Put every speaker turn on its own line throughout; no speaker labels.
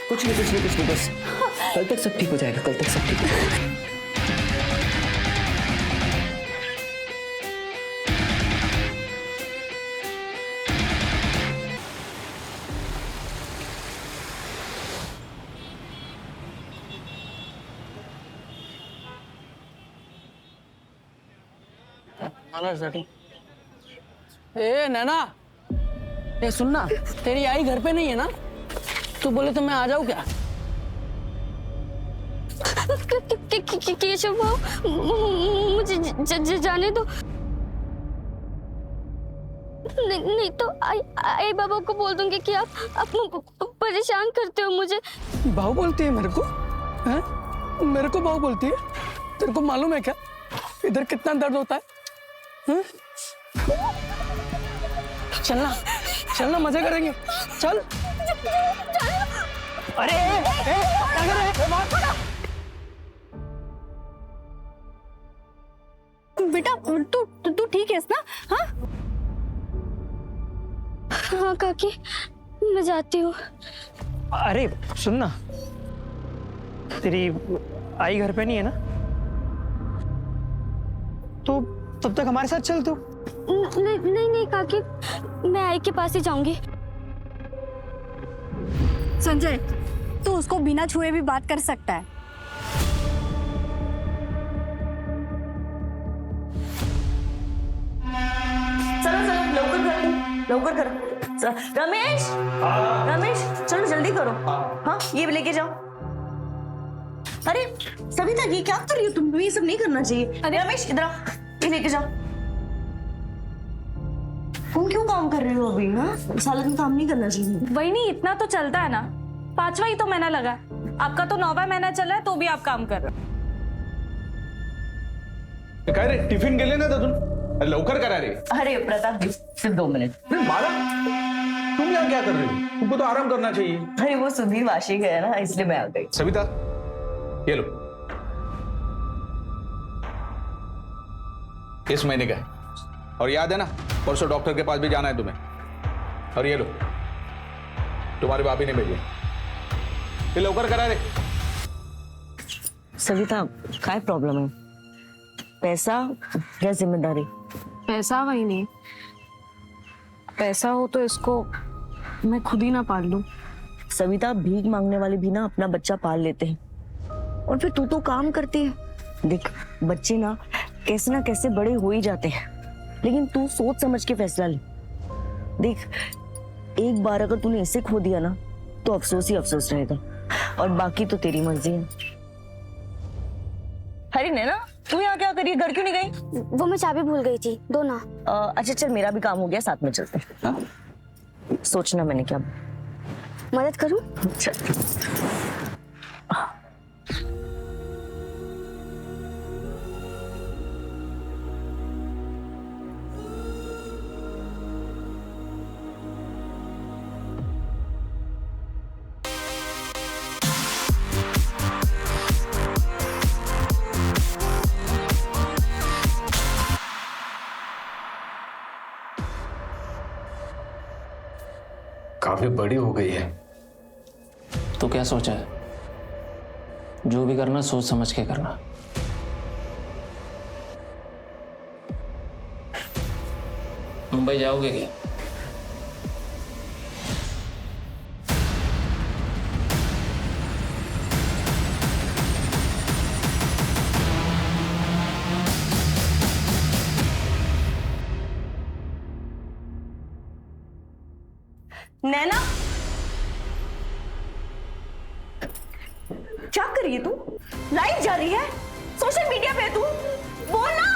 कुछ नहीं बस कल तक सब ठीक हो जाएगा, कल तक सब ठीक हो जाएगा।
ए नैना, ए सुनना, तेरी आई घर पे नहीं है ना? तू बोले तो मैं आ जाऊँ क्या?
केशव भाव, मुझे जाने दो। नहीं तो आई बाबा को बोल दूंगी कि आप परेशान करते हो मुझे।
भाव बोलती है मेरे को? हैं? मेरे को भाव बोलती है? तेरे को मालूम है क्या इधर कितना दर्द होता है? हैं? चलना चलना, मजे करेंगे, चल। अरे क्या कर रहे हैं?
बेटा तू ठीक है ना? हाँ हाँ काकी, मैं जाती हूँ।
अरे सुन ना, तेरी आई घर पे नहीं है ना? तो तब तक हमारे साथ चल तू।
नहीं काकी, मैं आई के पास ही जाऊंगी।
संजय, तू उसको बिना छुए भी बात कर सकता है।
चलो लवकर करो। रमेश, रमेश चलो जल्दी करो। हाँ ये भी लेके जाओ। अरे सविता, ये क्या कर रही हो तुम? ये सब नहीं करना चाहिए। अरे रमेश इधर आओ, ये लेके जाओ। तुम क्यों काम कर रहे हो अभी? हाँ इस हालत में काम नहीं करना चाहिए।
वही नहीं, इतना तो चलता है ना, 5वां ही तो महीना लगा। आपका तो 9वां महीना चल रहा है तो भी आप काम कर रहे हो।
काय रे, टिफिन गेले ना अजून? लवकर करा रे।
अरे प्रताप सिर्फ 2 मिनट।
नहीं माला, तुम यहाँ क्या कर रही हो? तुमको तो आराम करना चाहिए।
अरे वो सुधीर वाशी गया ना, इसलिए मैं आ गई।
सविता ये लो, इस महीने का है। और याद है ना, परसों डॉक्टर के पास भी जाना है तुम्हें। और ये लो, तुम्हारे भाभी ने भेजे। ये लवकर करा रे।
सविता काय प्रॉब्लम है? पैसा या जिम्मेदारी?
पैसा वही नहीं, पैसा हो तो इसको मैं खुद ही ना पाल लूं।
सविता, भीख मांगने वाले भी ना अपना बच्चा पाल लेते हैं, और फिर तू तो काम करती है। देख बच्चे ना कैसे बड़े हो ही जाते हैं, लेकिन तू सोच समझ के फैसला ले। देख एक बार अगर तूने इसे खो दिया ना तो अफसोस ही अफसोस रहेगा, और बाकी तो तेरी मर्जी है। अरे नैना, तू यहाँ क्या करी? घर क्यों नहीं गई?
वो मैं चाबी भूल गई थी, दो ना।
अच्छा चल, मेरा भी काम हो गया, साथ में चलते हैं। हाँ? सोचना मैंने क्या।
मदद करूं?
चल।
काफी बड़ी हो गई है।
तो क्या सोचा है? जो भी करना सोच समझ के करना। मुंबई जाओगे क्या?
नैना, क्या कर रही है तू? लाइव जा रही है, सोशल मीडिया पे है तू। बोल ना।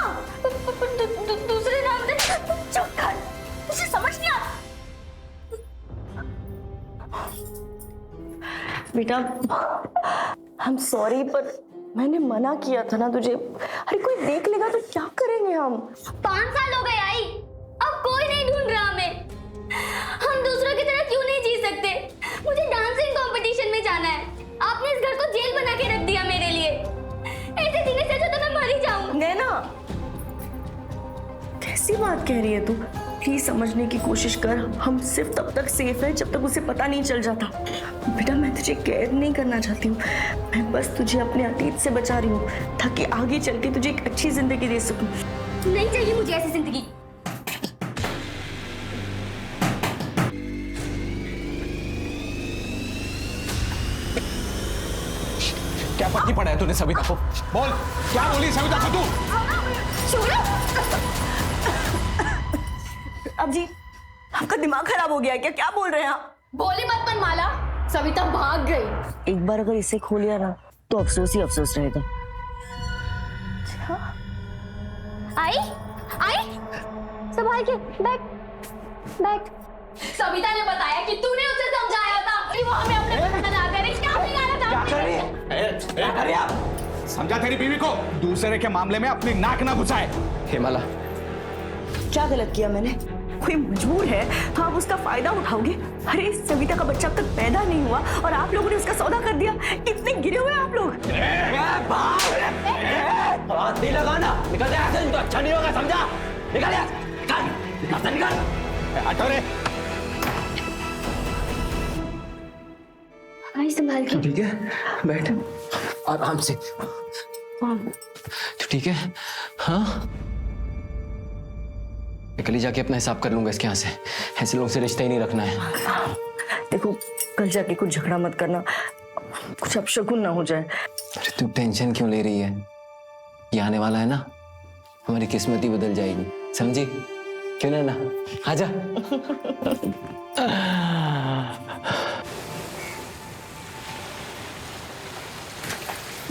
दूसरे नाम से।
चुप कर, तुझे समझ नहीं आता? बेटा आई एम सॉरी, पर मैंने मना किया था ना तुझे। अरे कोई देख लेगा तो क्या करेंगे हम?
5 साल हो गए आई, अब कोई नहीं ढूंढ रहा हमें। हम दूसरों की तरह क्यों नहीं जी सकते? मुझे डांसिंग कंपटीशन में जाना है। आपने इस घर को जेल बना के रख दिया मेरे लिए। ऐसे जीने से अच्छा तो मैं मर ही जाऊं।
नैना, कैसी बात कह रही है तू? प्लीज समझने की कोशिश कर। हम सिर्फ तब तक सेफ है जब तक उसे पता नहीं चल जाता। बेटा मैं तुझे कैद नहीं करना चाहती हूँ, मैं बस तुझे अपने अतीत से बचा रही हूँ ताकि आगे चल के तुझे एक अच्छी जिंदगी दे सकूं।
नहीं चाहिए मुझे ऐसी जिंदगी।
क्या पट्टी पड़ा है तूने सविता को? बोल, क्या बोली सविता को तू?
अब जी आपका दिमाग खराब हो गया क्या? क्या बोल रहे हैं आप?
बोली मत मनमाला, सविता भाग गई।
एक बार अगर इसे खो लिया ना तो अफसोस ही अफसोस रहेगा।
आई आई संभाल के बैठ बैठ।
सविता ने बताया कि तूने उसे समझाया था कि वो हमें अपने घर ना करे। क्या बिगाड़ा था?
क्या कर रही है? अरे आप समझा तेरी बीवी को दूसरे के मामले में अपनी नाक ना घुसाए।
हेमाला,
क्या गलत किया मैंने? कोई मजबूर है तो आप उसका फायदा उठाओगे? अरे सविता का बच्चा अब तक पैदा नहीं हुआ और आप लोगों ने उसका सौदा कर दिया। कितने गिरे हुए आप लोग।
हाथ नहीं लगाना, निकल जा ऐसे तो अच्छा नहीं होगा, समझा? निकल जा, निकल, निकल।
हटो रे।
आई संभाल के।
ठीक है, बैठ आराम से। तू ठीक है? हाँ, कल ही जाके अपना हिसाब कर लूंगा इसके यहाँ से। ऐसे लोगों से रिश्ता ही नहीं रखना है।
देखो कल जाके कुछ झगड़ा मत करना, कुछ अपशगुन ना हो जाए।
अरे तू टेंशन क्यों ले रही है? ये आने वाला है ना, हमारी किस्मत ही बदल जाएगी, समझी? क्यों ना आजा।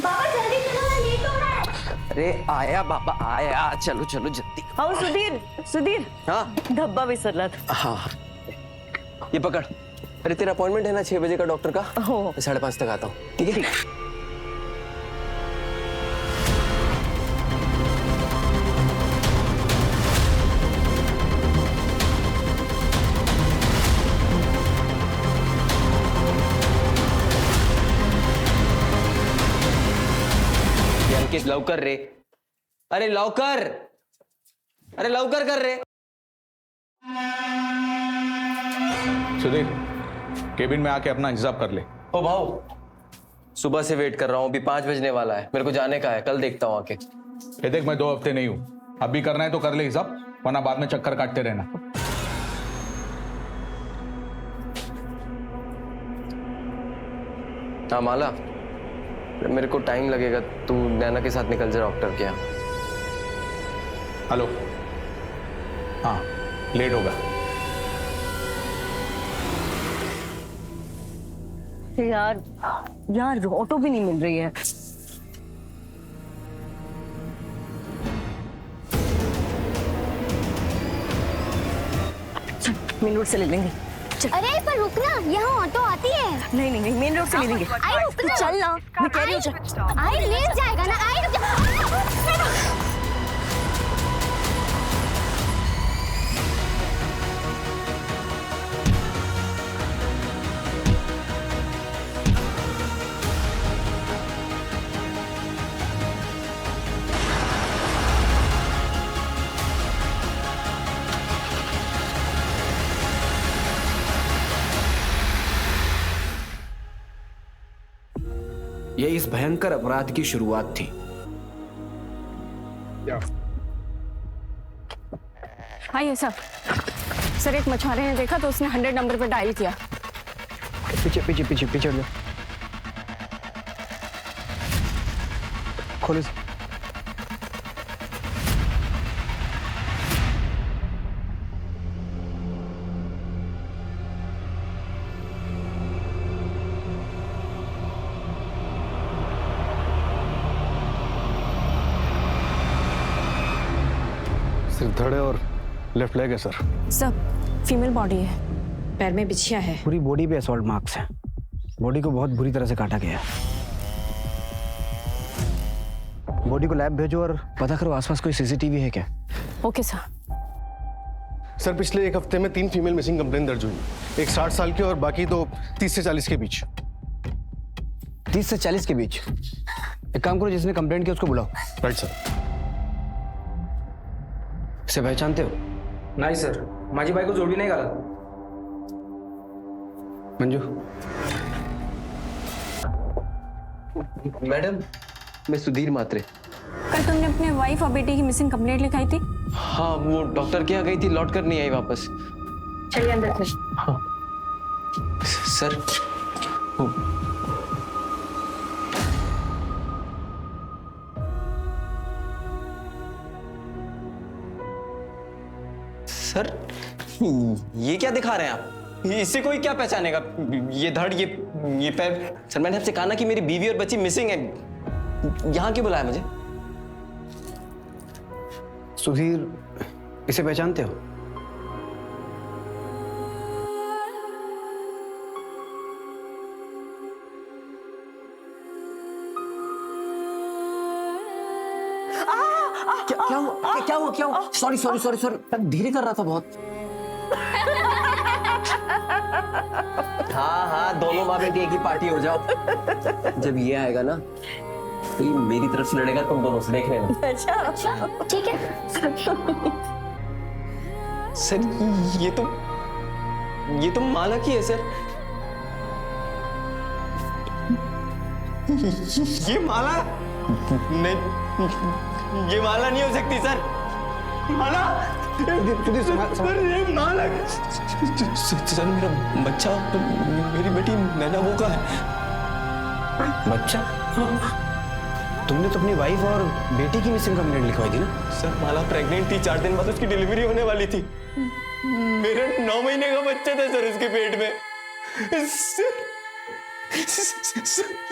बाबा जल्दी चलो ना, लेट हो रहा है।
अरे आया बाबा आया, चलो चलो जल्दी।
आओ सुधीर, सुधीर।
हाँ
धब्बा विसर रहा था।
हाँ, ये पकड़। अरे तेरा अपॉइंटमेंट है ना 6 बजे का डॉक्टर का?
हो।
मैं 5:30 तक आता हूँ, ठीक है? अंकित लवकर रे, अरे लवकर, अरे लवकर कर रे।
सुधीर, केबिन में आके अपना हिसाब कर ले।
ओ भाऊ, सुबह से वेट कर रहा हूँ, अभी 5 बजने वाला है, मेरे को जाने का है, कल देखता हूँ आके।
ये देख मैं 2 हफ्ते नहीं हूँ, अभी करना है तो कर ले हिसाब, वरना बाद में चक्कर काटते रहना।
हाँ माला, मेरे को टाइम लगेगा, तू नैना के साथ निकल जा डॉक्टर के यहाँ।
हेलो, हाँ लेट होगा।
यार यार ऑटो भी नहीं मिल रही है। चल मेन रोड से ले लेंगे।
अरे पर रुकना, यहाँ ऑटो आती है।
नहीं नहीं नहीं, मेन रोड से ले लेंगे।
आई रुकना।
चल ना, मैं कह रही हूँ चल।
आई ले जाएगा ना, आई रुक जा।
ये इस भयंकर अपराध की शुरुआत थी।
आइए सर, एक मछुआरे ने देखा तो उसने 100 नंबर पर डायल किया।
पीछे पीछे पीछे पीछे लो, खोलो।
सिर्फ धड़े और लेफ्ट लेग है सर।
सब फीमेल बॉडी है, पैर में बिछिया है।
पूरी बॉडी पे असॉल्ट मार्क्स हैं। बॉडी को बहुत बुरी तरह से काटा गया है। बॉडी को लैब भेजो और पता करो आसपास कोई सीसीटीवी है क्या।
Okay sir.
सर पिछले 1 हफ्ते में 3 फीमेल मिसिंग कंप्लेन दर्ज हुई। एक 60 साल की और बाकी तो 30 से 40 के बीच।
30 से 40 के बीच? एक काम करो, जिसने कंप्लेंट किया उसको बुलाओ।
Right sir.
इसे पहचानते हो? नाही सर, माझी बायको जोडवी नाही घालत. मंजू,
मैडम, मैं सुधीर मात्रे.
कल तुमने अपने वाइफ और बेटी की मिसिंग कंप्लेंट लिखाई थी.
हाँ, वो डॉक्टर के यहाँ गई थी, लौट कर नहीं आई वापस.
चलिए अंदर से.
हाँ. सर, सर, ये क्या दिखा रहे हैं आप? इससे कोई क्या पहचानेगा? ये धड़, ये पैर. सर, मैंने आपसे कहा ना कि मेरी बीवी और बच्ची मिसिंग है. यहाँ क्यों बुलाया मुझे?
सुधीर, इसे पहचानते हो? क्या हुआ? सॉरी, धीरे कर रहा था बहुत.
हाँ, दोनों माँ बेटी एक ही पार्टी हो जाओ. जब ये आएगा ना, तो ये मेरी तरफ से लड़ेगा, तुम दोनों से देख लेना.
अच्छा ठीक है.
सर, ये तो माला की है सर. ये माला नहीं, ये माला नहीं हो सकती सर. माला, सर ये माला. सर, मेरा बच्चा, मेरी बेटी नैना वो का है.
बच्चा? तुमने तो अपनी वाइफ और बेटी की मिसिंग कंप्लेंट लिखवाई थी ना?
सर, माला प्रेग्नेंट थी, 4 दिन बाद उसकी डिलीवरी होने वाली थी. मेरा 9 महीने का बच्चा था सर उसके पेट में. सर,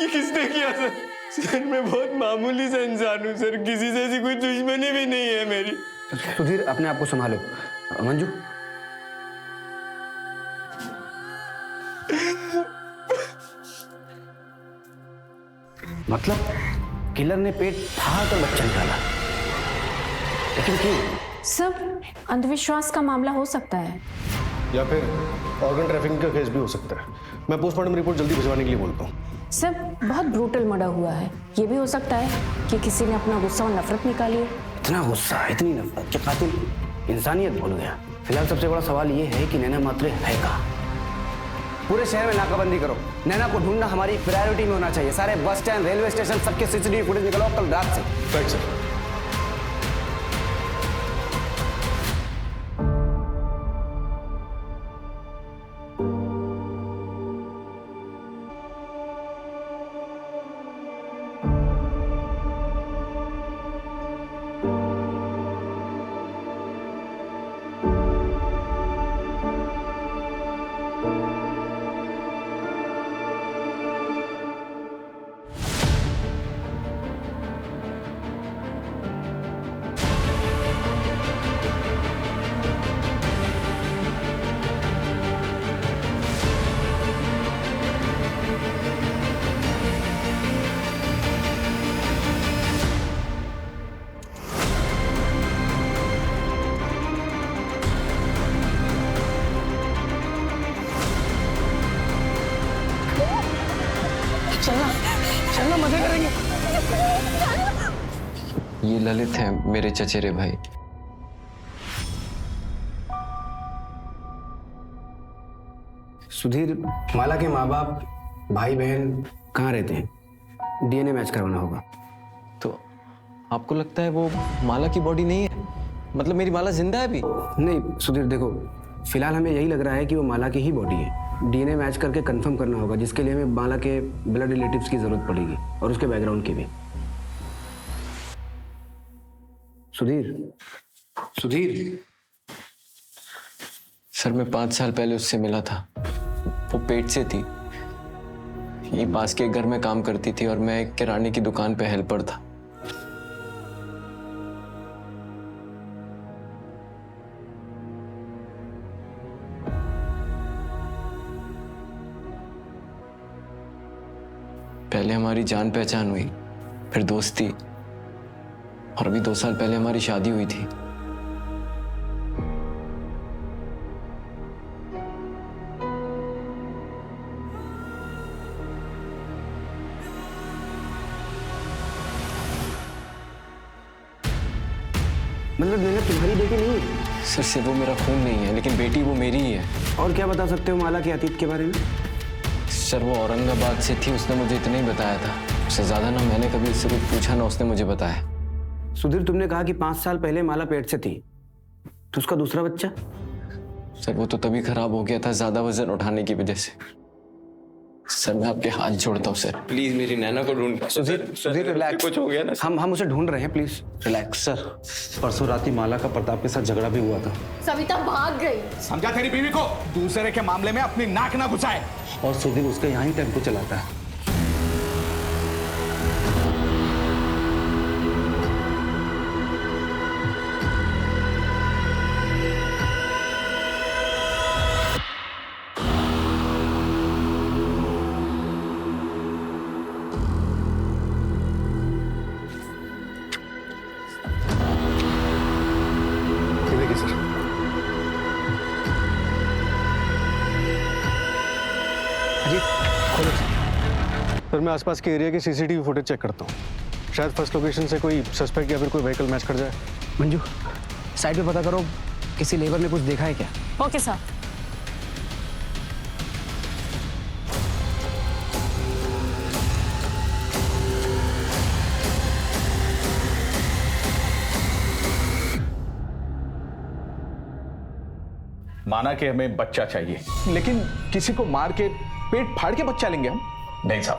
ये किसने किया सर? सर, मैं बहुत मामूली सा इंसान हूँ सर, किसी से ऐसी कोई दुश्मनी भी नहीं है मेरी.
सुधीर, अपने आप को संभालो. मंजू, मतलब किलर ने पेट फाड़ कर बच्चा निकाला, लेकिन क्यों?
सब अंधविश्वास का मामला हो सकता है,
या फिर ऑर्गन ट्रैफिकिंग का केस भी हो सकता है. मैं पोस्टमार्टम रिपोर्ट जल्दी भिजवाने के लिए बोलता हूँ.
सब बहुत ब्रूटल मर्डर हुआ है. ये भी हो सकता है कि किसी ने अपना गुस्सा और नफरत निकाली है.
इतना गुस्सा, इतनी नफरत कि कातिल इंसानियत भूल गया. फिलहाल सबसे बड़ा सवाल ये है कि नैना मात्रे है कहाँ? पूरे शहर में नाकाबंदी करो. नैना को ढूंढना हमारी प्रायोरिटी में होना चाहिए. सारे बस स्टैंड, रेलवे स्टेशन, सबके सीसीटीवी फुटेज निकलो कल रात से.
Right sir.
चलना, मजे करेंगे.
ये ललित है, मेरे चचेरे भाई.
सुधीर, माला के माँ बाप, भाई बहन कहाँ रहते हैं? डीएनए मैच करवाना होगा.
तो आपको लगता है वो माला की बॉडी नहीं है? मतलब मेरी माला जिंदा है अभी?
नहीं सुधीर, देखो फिलहाल हमें यही लग रहा है कि वो माला की ही बॉडी है. डीएनए मैच करके कंफर्म करना होगा, जिसके लिए हमें माला के ब्लड रिलेटिव्स की जरूरत पड़ेगी और उसके बैकग्राउंड की भी. सुधीर.
सर, मैं 5 साल पहले उससे मिला था. वो पेट से थी. ये पास के घर में काम करती थी और मैं एक किराने की दुकान पे हेल्पर था. पहले हमारी जान पहचान हुई, फिर दोस्ती, और अभी 2 साल पहले हमारी शादी हुई थी.
मतलब नैना तुम्हारी बेटी नहीं है?
सर से वो मेरा खून नहीं है, लेकिन बेटी वो मेरी ही है।
और क्या बता सकते हो माला के अतीत के बारे में?
सर वो औरंगाबाद से थी, उसने मुझे इतना ही बताया था। उससे ज्यादा ना मैंने कभी उससे कुछ पूछा ना उसने मुझे बताया।
सुधीर, तुमने कहा कि 5 साल पहले माला पेट से थी, तो उसका दूसरा बच्चा?
सर वो तो तभी खराब हो गया था ज्यादा वजन उठाने की वजह से। सर मैं आपके हाथ जोड़ता हूँ सर, प्लीज मेरी नैना को ढूंढ।
सुधीर रिलैक्स,
कुछ हो गया ना।
हम उसे ढूंढ रहे हैं, प्लीज रिलैक्स।
सर परसों रात ही माला का प्रताप के साथ झगड़ा भी हुआ था।
सविता भाग गई।
समझा तेरी बीवी को, दूसरे के मामले में अपनी नाक ना घुसाए।
और सुधीर उसका यहाँ ही टेम्पो चलाता है। ये देखिए सर,
अजीत खोलो।
सर मैं आसपास के एरिया की सीसीटीवी फुटेज चेक करता हूँ। शायद फर्स्ट लोकेशन से कोई सस्पेक्ट या फिर कोई व्हीकल मैच कर जाए।
मंजू, साइड पे पता करो किसी लेबर ने कुछ देखा है क्या?
Okay sir.
माना कि हमें बच्चा चाहिए, लेकिन किसी को मार के पेट फाड़ के बच्चा लेंगे हम? नहीं साहब,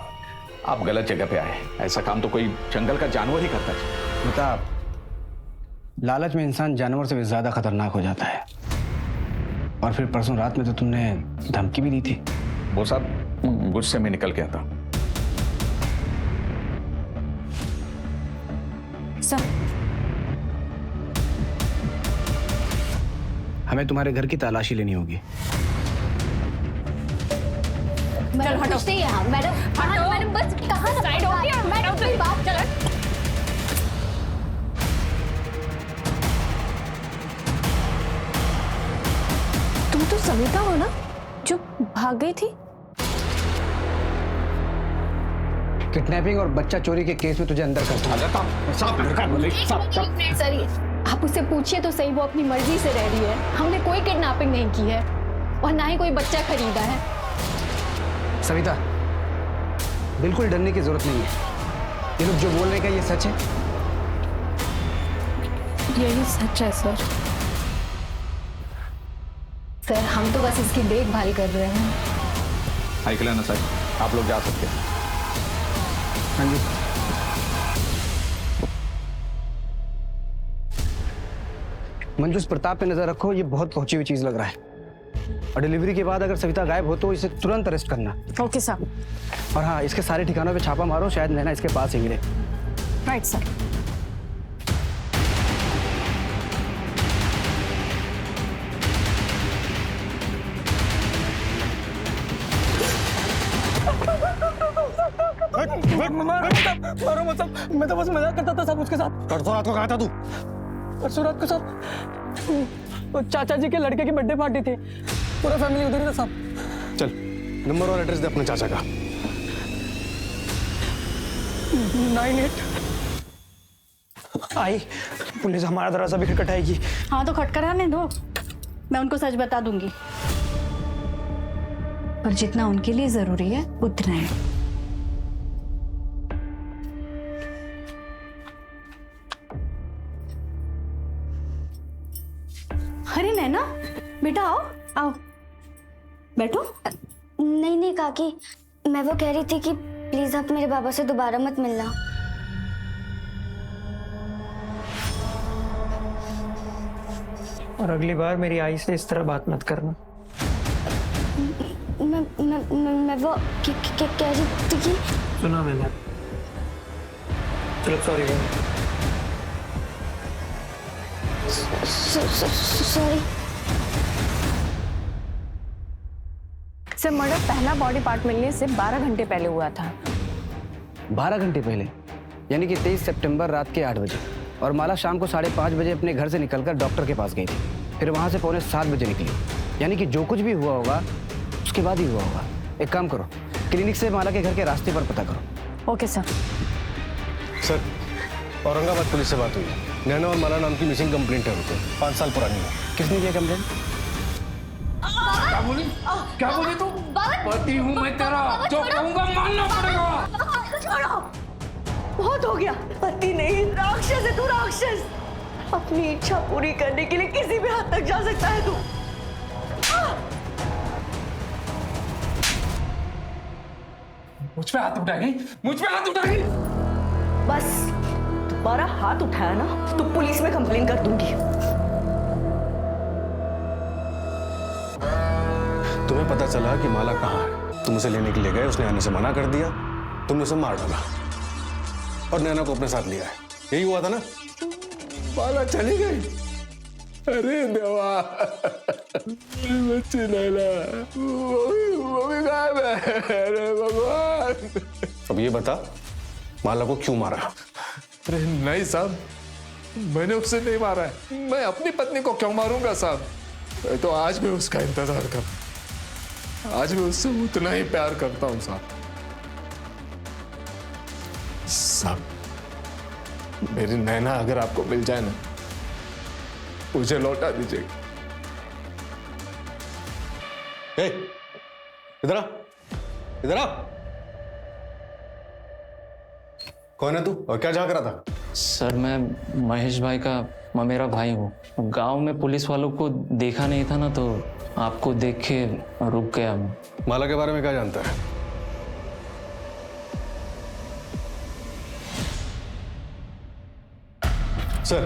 आप गलत जगह पे आए। ऐसा काम तो कोई जंगल का जानवर ही करता है।
बता, लालच में इंसान जानवर से भी ज्यादा खतरनाक हो जाता है। और फिर परसों रात में तो तुमने धमकी भी दी थी।
वो साहब गुस्से में निकल गया था।
सर
हमें तुम्हारे घर की तलाशी लेनी होगी।
मैडम हटते हैं यहाँ। मैडम बस कहाँ साइड हो गया? मैडम कोई बात चलो।
तुम तो सविता हो ना जो भाग गई थी?
किडनैपिंग और बच्चा चोरी के केस में तुझे अंदर कर
सर आप उससे पूछिए तो सही, वो अपनी मर्जी से रह रही है। हमने कोई किडनैपिंग नहीं की है और ना ही कोई बच्चा खरीदा है।
सविता, बिल्कुल डरने की जरूरत नहीं है। ये लोग जो बोल रहे हैं क्या ये सच है?
यही सच है सर।
सर हम तो बस इसकी देखभाल कर रहे हैं।
आइकला ना साहब, आप लोग जा सकते हैं।
हाँ जी। मंजू, इस प्रताप पे नजर रखो, ये बहुत पहुंची हुई चीज लग रहा है। और डिलीवरी के बाद अगर सविता गायब हो तो इसे तुरंत अरेस्ट करना।
Okay sir.
और हाँ, इसके सारे ठिकानों पे छापा मारो, शायद नैना इसके पास ही मिले।
Right sir.
मारो मत साहब, मैं तो बस मजाक करता था साहब उसके साथ।
परसों रात को कहा था तू?
परसों रात को साहब वो चाचा जी के लड़के की बर्थडे पार्टी थी, पूरा फैमिली उधर ही था साहब।
चल नंबर और एड्रेस दे अपने चाचा का।
98
आई पुलिस हमारा दरवाजा भी खटखटाएगी।
हाँ तो खटखटाने दो, मैं उनको सच बता दूंगी, पर जितना उनके लिए जरूरी है उतना है। अरे नैना बेटा आओ आओ बैठो।
नहीं नहीं काकी, मैं वो कह रही थी कि प्लीज आप मेरे बाबा से दोबारा मत मिलना।
और अगली बार मेरी आई से इस तरह बात मत करना।
मैं वो कह रही थी कि
सुना मैंने। चलो सॉरी
सॉरी।
सर मर्डर पहला बॉडी पार्ट मिलने से 12 घंटे पहले हुआ था।
12 घंटे पहले, यानी कि 23 सितंबर रात के 8 बजे। और माला शाम को 5:30 बजे अपने घर से निकलकर डॉक्टर के पास गई थी, फिर वहां से 7:45 बजे निकली। यानी कि जो कुछ भी हुआ होगा उसके बाद ही हुआ होगा। एक काम करो, क्लिनिक से माला के घर के रास्ते पर पता करो।
Okay sir.
Sir Aurangabad police से बात हुई। नैना और माला नाम की मिसिंग कंप्लेंट है उनको, 5 साल पुरानी है।
किसने किया कंप्लेंट?
क्या बोली तू? पति हूँ मैं तेरा, जो कहूँगा मानना पड़ेगा।
बहुत हो गया। पति नहीं, राक्षस है तू, राक्षस। अपनी इच्छा पूरी करने के लिए किसी भी हद तक जा सकता है तू।
मुझ पे हाथ उठाएगी, मुझ पे हाथ उठाएगी।
बस दोबारा हाथ उठाया ना तो पुलिस में कंप्लेन कर दूंगी।
तुम्हें पता चला कि माला कहाँ है, तुम उसे लेने के लिए गए, उसने आने से मना कर दिया, तुमने उसे मार डाला और नैना को अपने साथ लिया है। यही हुआ था ना?
माला चली गई। अरे देवा, बच्ची नैना वो भी गायब है। अरे भगवान।
अब ये बता, माला को क्यों मारा?
अरे नहीं साहब, मैंने उसे नहीं मारा है। मैं अपनी पत्नी को क्यों मारूंगा साहब? मैं तो आज भी उसका इंतजार करता, आज भी उससे उतना ही प्यार करता हूं साहब। साहब, मेरी नैना अगर आपको मिल जाए ना, मुझे लौटा दीजिएगा।
इधर आ, इधर आ। कौन है तू और क्या झांक रहा था?
सर मैं महेश भाई का ममेरा भाई हूँ। गांव में पुलिस वालों को देखा नहीं था ना, तो आपको देख के रुक गया मैं।
माला के बारे में क्या जानता है? सर,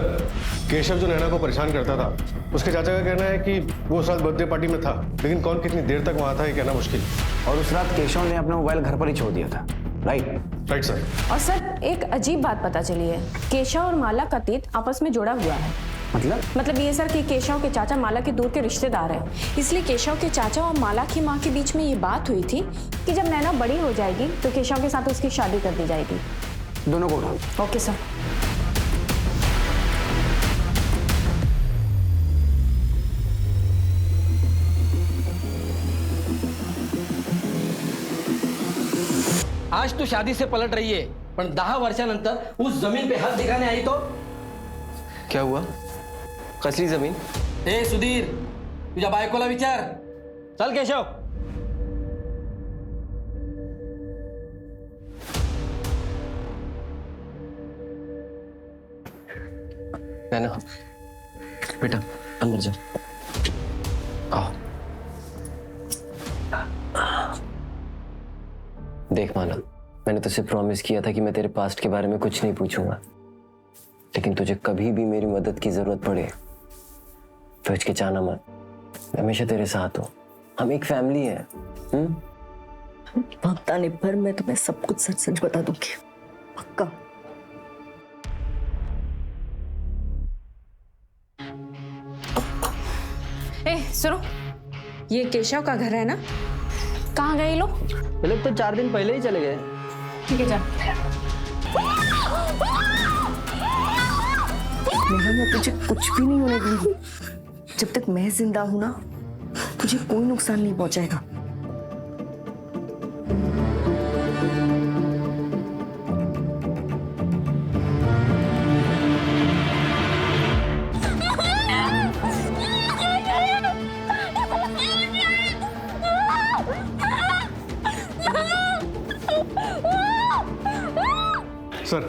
केशव जो नैना को परेशान करता था, उसके चाचा का कहना है कि वो उस रात बर्थडे पार्टी में था, लेकिन कौन कितनी देर तक वहां था ये कहना मुश्किल।
और उस रात केशव ने अपना मोबाइल घर पर ही छोड़ दिया था, राइट
सर।
और सर एक अजीब बात पता चली है, केशव और माला का तीत आपस में जुड़ा हुआ है। मतलब ये सर कि केशव के चाचा माला के दूर के रिश्तेदार हैं, इसलिए केशव के चाचा और माला की माँ के बीच में ये बात हुई थी कि जब नैना बड़ी हो जाएगी तो केशव के साथ उसकी शादी कर दी जाएगी।
दोनों को उठाओ।
Okay sir.
आज तू शादी से पलट रही आहे, पण 10 वर्षानंतर उस जमीन पे हात दिखाने आई तो?
क्या हुआ? कसली जमीन?
ए सुधीर, तुझ्या बायकोला विचार। चल केशव।
नैना, बेटा अंदर जा। आओ। देख माला, मैंने तुझसे प्रॉमिस किया था कि मैं तेरे पास्ट के बारे में कुछ नहीं पूछूंगा, लेकिन तुझे कभी भी मेरी मदद की जरूरत पड़े तो हिचकिचाना मत। मैं हमेशा तेरे साथ हूँ, हम एक फैमिली है।
वक्त आने पर मैं तुम्हें सब कुछ सच सच बता दूंगी, पक्का।
ए सुनो, ये केशव का घर है ना? कहाँ गए लोग?
ये लोग तो 4 दिन पहले ही चले गए।
ठीक है जा।
मैं तुझे कुछ भी नहीं होने दूंगी। जब तक मैं जिंदा हूं ना, तुझे कोई नुकसान नहीं पहुंचाएगा।
सर,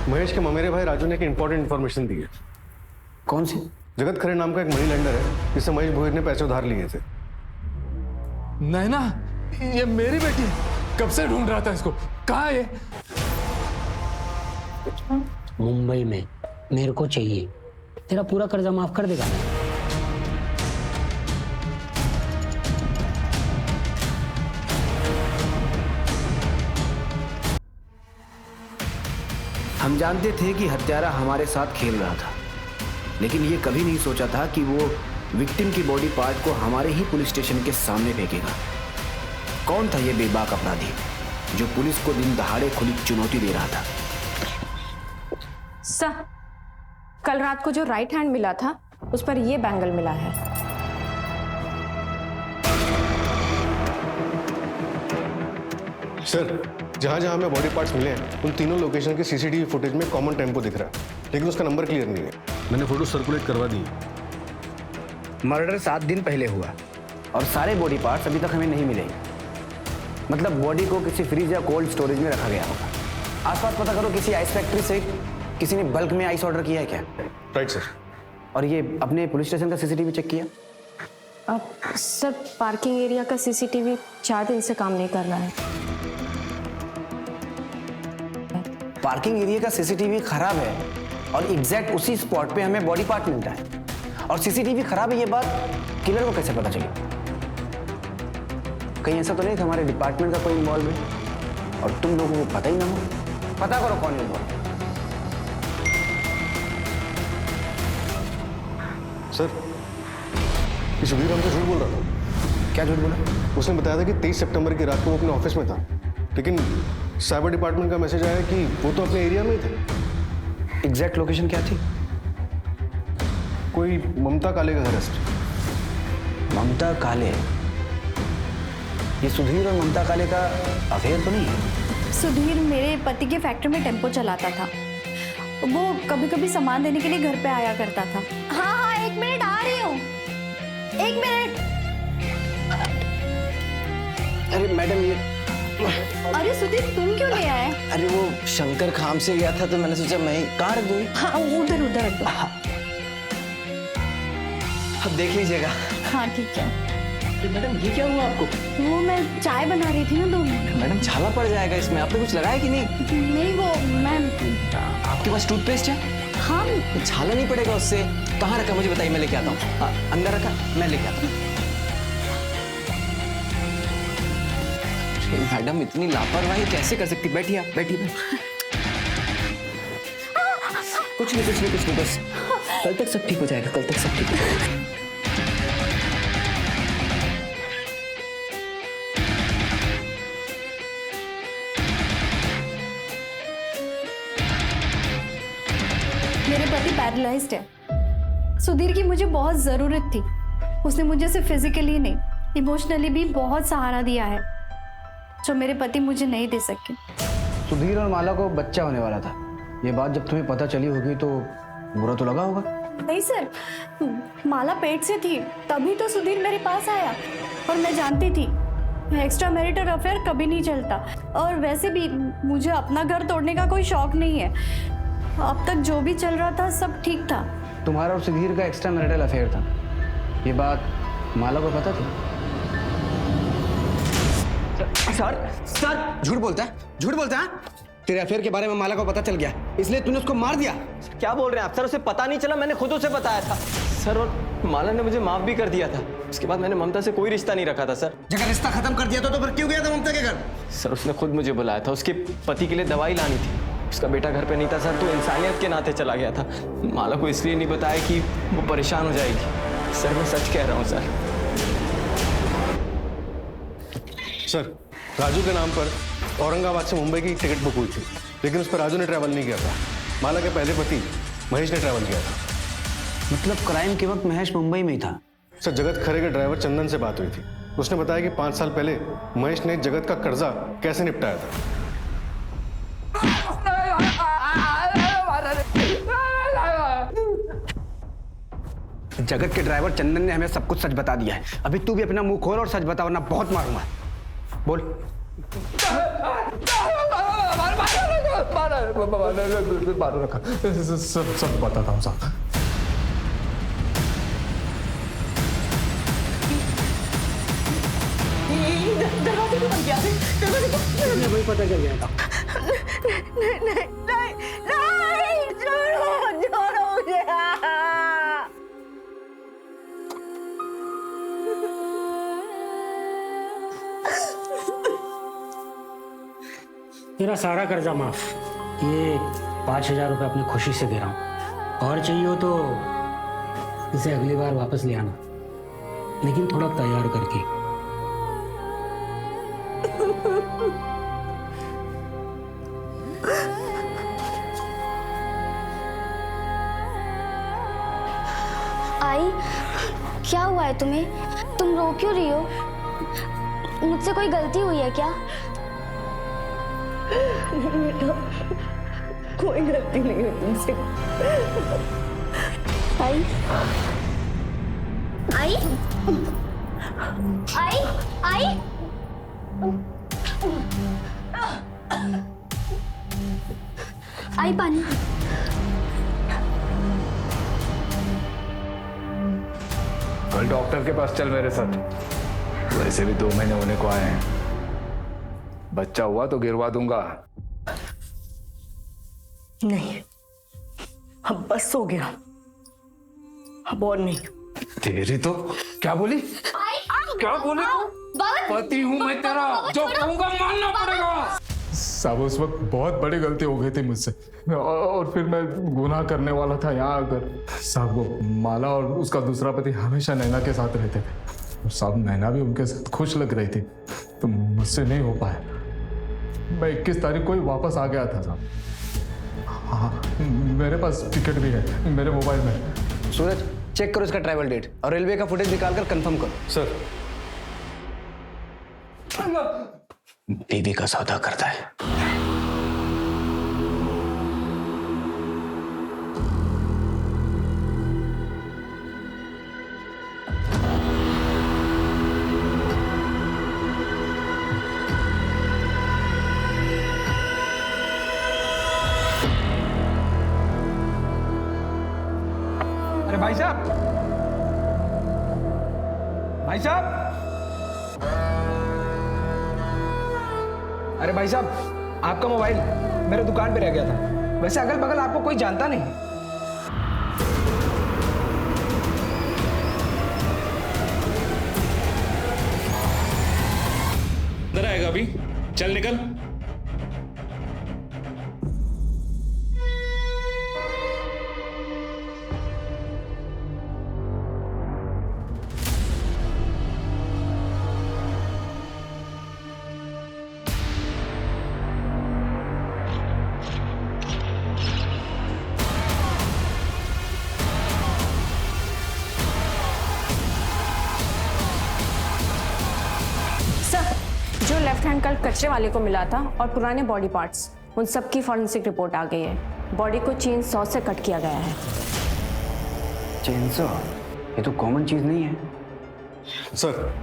महेश के ममेरे भाई राजू ने एक इंपॉर्टेंट इन्फॉर्मेशन दी है।
कौन सी?
जगत खरे नाम का एक मनी लेंडर है, जिससे महेश भोईर ने पैसे उधार लिए थे।
नैना, ये मेरी बेटी है। कब से ढूंढ रहा था इसको, कहाँ है ये?
मुंबई में। मेरे को चाहिए। तेरा पूरा कर्जा माफ कर देगा।
हम जानते थे कि हत्यारा हमारे साथ खेल रहा था, लेकिन ये कभी नहीं सोचा था कि वो विक्टिम की बॉडी पार्ट को हमारे ही पुलिस स्टेशन के सामने फेंकेगा। कौन था ये बेबाक अपराधी जो पुलिस को दिन दहाड़े खुली चुनौती दे रहा था?
सर, कल रात को जो राइट हैंड मिला था उस पर ये बैंगल मिला है।
सर, जहां जहां हमें बॉडी पार्ट्स मिले हैं, उन तीनों लोकेशन के सीसीटीवी फुटेज में कॉमन टेम्पो दिख रहा है, लेकिन उसका नंबर क्लियर नहीं है। मैंने फोटो सर्कुलेट करवा दी।
मर्डर 7 दिन पहले हुआ और सारे बॉडी पार्ट्स अभी तक हमें नहीं मिले। मतलब बॉडी को किसी फ्रीज या कोल्ड स्टोरेज में रखा गया होगा। आसपास पता करो, किसी आइस फैक्ट्री से किसी ने बल्क में आइस ऑर्डर किया है क्या?
Right sir.
और ये अपने पुलिस स्टेशन का सीसीटीवी चेक किया?
सर पार्किंग एरिया का सीसीटीवी 4 दिन से काम नहीं कर रहा है।
पार्किंग एरिया का सीसीटीवी खराब है और एग्जैक्ट उसी स्पॉट पे हमें बॉडी पार्ट मिलता है, और सीसीटीवी खराब है ये बात किलर को कैसे पता चली? कहीं ऐसा तो नहीं कि हमारे डिपार्टमेंट का कोई इन्वॉल्व है और तुम लोगों को पता ही ना हो? पता करो कौन इन्वॉल्व।
सर, ये सुधीर हमसे झूठ बोल रहा था।
क्या झूठ बोला?
उसने बताया था कि 23 सितंबर की रात को वो अपने ऑफिस में था, लेकिन साइबर डिपार्टमेंट का मैसेज आया कि वो तो अपने एरिया में ही थे।
एग्जैक्ट लोकेशन क्या थी?
कोई ममता काले का घर है सर।
ममता काले? ये सुधीर और ममता काले का अफेयर तो नहीं है?
सुधीर मेरे पति के फैक्ट्री में टेम्पो चलाता था। वो कभी कभी सामान देने के लिए घर पे आया करता था। हाँ हाँ, 1 मिनट आ रही हूँ, 1 मिनट।
अरे मैडम ये,
अरे सुधीर तुम क्यों ले आए?
अरे वो शंकर खाम से गया था तो मैंने सोचा मैं कहाँ रख दूँ।
हाँ उधर उधर रख दो।
अब देख लीजिएगा।
हाँ ठीक है।
मैडम ये क्या हुआ आपको?
वो मैं चाय बना रही थी ना तो।
मैडम छाला पड़ जाएगा इसमें, आपने कुछ लगाया कि नहीं?
नहीं वो मैं।
आपके पास टूथपेस्ट है?
हाँ।
छाला नहीं पड़ेगा उससे। कहाँ रखा मुझे बताइए, मैं लेके आता हूँ। अंदर रखा, मैं लेके आता हूँ। मैडम इतनी लापरवाही कैसे कर सकती? बैठिए आप, बैठिए।
कुछ नहीं बस कल तक सब ठीक हो जाएगा, कल तक सब ठीक हो जाएगा।
मेरे पति पैरालाइज्ड है। सुधीर की मुझे बहुत जरूरत थी। उसने मुझे सिर्फ फिजिकली नहीं, इमोशनली भी बहुत सहारा दिया है जो मेरे पति मुझे नहीं दे सके।
सुधीर और माला को बच्चा होने वाला था। ये बात जब तुम्हें पता चली होगी तो बुरा तो लगा होगा?
नहीं सर, माला पेट से थी तभी तो सुधीर मेरे पास आया। और मैं जानती थी एक्स्ट्रा मैरिटल अफेयर कभी नहीं चलता, और वैसे भी मुझे अपना घर तोड़ने का कोई शौक नहीं है। अब तक जो भी चल रहा था सब ठीक था।
तुम्हारा और सुधीर का एक्स्ट्रा मैरिटल अफेयर था, ये बात माला को पता थी? सर झूठ बोलता है। तेरे अफेयर के बारे में माला को पता चल गया इसलिए तूने उसको मार दिया।
क्या बोल रहे हैं आप सर? उसे पता नहीं चला, मैंने खुद उसे बताया था सर, और माला ने मुझे माफ भी कर दिया था। उसके बाद मैंने ममता से कोई रिश्ता नहीं रखा था सर।
जगह रिश्ता खत्म कर दिया तो फिर क्यों गया था ममता के घर?
सर उसने खुद मुझे बुलाया था, उसके पति के लिए दवाई लानी थी। उसका बेटा घर पे नहीं था सर, तो इंसानियत के नाते चला गया था। माला को इसलिए नहीं बताया कि वो परेशान हो जाएगी। सर मैं सच कह रहा हूँ सर।
सर, राजू के नाम पर औरंगाबाद से मुंबई की टिकट बुक हुई थी, लेकिन उस पर राजू ने ट्रैवल नहीं किया था। माला के पहले पति महेश ने ट्रैवल किया था।
मतलब क्राइम के वक्त महेश मुंबई में ही था?
सर, जगत खरे के ड्राइवर चंदन से बात हुई थी। उसने बताया कि 5 साल पहले महेश ने जगत का कर्जा कैसे निपटाया था।
जगत के ड्राइवर चंदन ने हमें सब कुछ सच बता दिया है। अभी तू भी अपना मुंह खोल और सच बता, वरना बहुत मारूंगा। बोल।
सब बताता हूँ साहब।
दरवाजे को बंद किया, दरवाजे को
वही पता चल जाएगा।
नहीं, छोड़ो मुझे।
तेरा सारा कर्जा माफ। ये 5,000 रुपये अपनी खुशी से दे रहा हूँ, और चाहिए हो तो इसे अगली बार वापस ले आना, लेकिन थोड़ा तैयार करके।
आई, क्या हुआ है तुम्हें? तुम रो क्यों रही हो? मुझसे कोई गलती हुई है क्या?
बेटा, कोई गलती नहीं है तुमसे।
आई, आई आई आई आई पानी।
कल डॉक्टर के पास चल मेरे साथ। वैसे भी 2 महीने होने को आए हैं। बच्चा हुआ तो गिरवा दूंगा।
नहीं, अब बस हो गया, अब और नहीं।
तेरी तो क्या बोली? क्या बोली? पति हूं मैं तेरा, जो कहूंगा मानना पड़ेगा। साहब उस वक्त बहुत बड़ी गलती हो गई थी मुझसे, और फिर मैं गुनाह करने वाला था यहाँ आकर। साहब वो माला और उसका दूसरा पति हमेशा नैना के साथ रहते थे, और साहब नैना भी उनके साथ खुश लग रही थी, तो मुझसे नहीं हो पाया। मैं 21 तारीख को ही वापस आ गया था साहब। हाँ, मेरे पास टिकट भी है मेरे मोबाइल में।
सूरज, चेक करो इसका ट्रैवल डेट और रेलवे का फुटेज निकालकर कंफर्म करो।
सर।
बीवी का सौदा करता है।
अरे भाई साहब, भाई साहब, अरे भाई साहब, आपका मोबाइल मेरे दुकान पे रह गया था। वैसे अगल बगल आपको कोई जानता नहीं।
अंदर आएगा अभी, चल निकल।
जो लेफ्ट हैंड कल कचरे वाले को मिला था और पुराने बॉडी पार्ट्स, उन सब की फॉरेंसिक रिपोर्ट आ गई है। बॉडी को चेन सॉ से कट किया गया है।
चेनसॉ? ये तो कॉमन चीज नहीं है।
सर,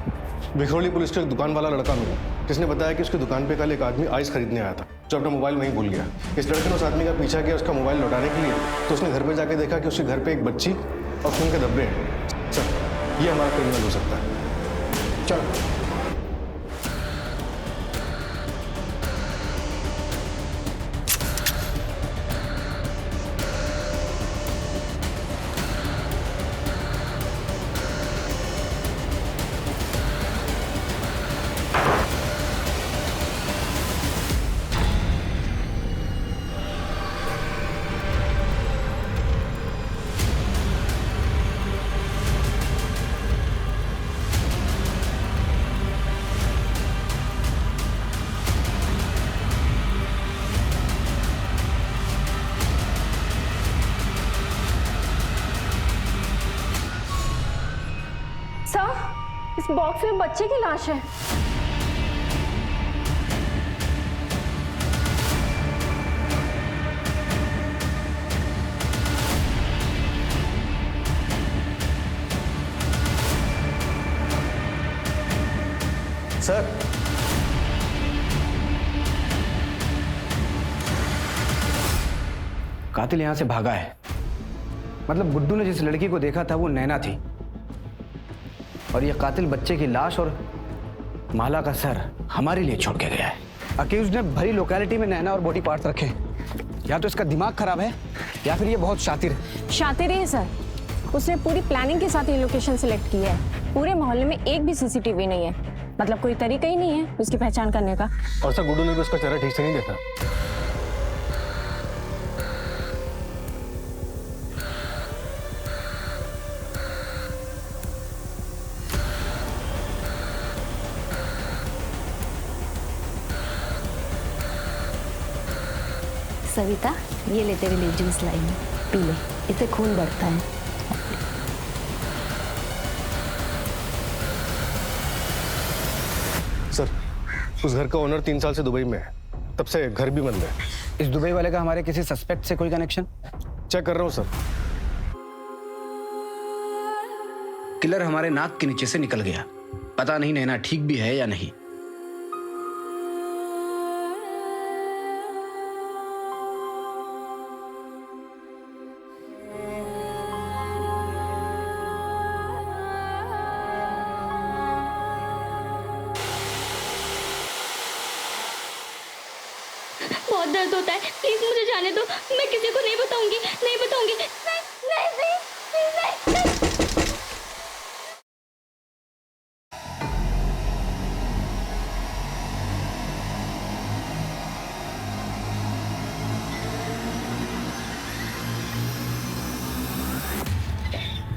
विखरौली पुलिस का एक दुकान वाला लड़का मिला, जिसने बताया कि उसकी दुकान पे कल एक आदमी आइस खरीदने आया था, जो अपना मोबाइल वहीं भूल गया। इस लड़के ने उस आदमी का पीछा किया उसका मोबाइल लौटाने के लिए, तो उसने घर पे जाके देखा कि उसके घर पे एक बच्ची और खून के धब्बे हैं। सर, ये हमारा क्रिमिनल हो सकता है। चलो।
सर, इस बॉक्स में बच्चे की लाश है।
सर,
कातिल यहां से भागा है। मतलब गुड्डू ने जिस लड़की को देखा था वो नैना थी, और ये कातिल बच्चे की लाश और माला का सर हमारे लिए छोड़ के गया है। अक्यूज ने भरी लोकेलिटी में नैना और बॉडी पार्ट्स रखे। या तो इसका दिमाग खराब है या फिर ये बहुत शातिर है।
शातिर है सर, उसने पूरी प्लानिंग के साथ ये लोकेशन सिलेक्ट की है। पूरे मोहल्ले में एक भी सीसीटीवी नहीं है, मतलब कोई तरीका ही नहीं है उसकी पहचान करने का।
और सर, गुड्डू ने भी उसका चेहरा ठीक से नहीं देखा।
सविता, ये ले तेरे लिए जूस लाई हूं, पी ले, इससे खून बढ़ता है।
सर, उस घर का ओनर 3 साल से दुबई में है, तब से घर भी बंद है।
इस दुबई वाले का हमारे किसी सस्पेक्ट से कोई कनेक्शन?
चेक कर रहा हूँ सर।
किलर हमारे नाक के नीचे से निकल गया। पता नहीं नैना ठीक भी है या नहीं।
बहुत दर्द होता है, प्लीज मुझे जाने दो, मैं किसी को नहीं बताऊंगी, नहीं बताऊंगी, नहीं नहीं प्लीज नहीं।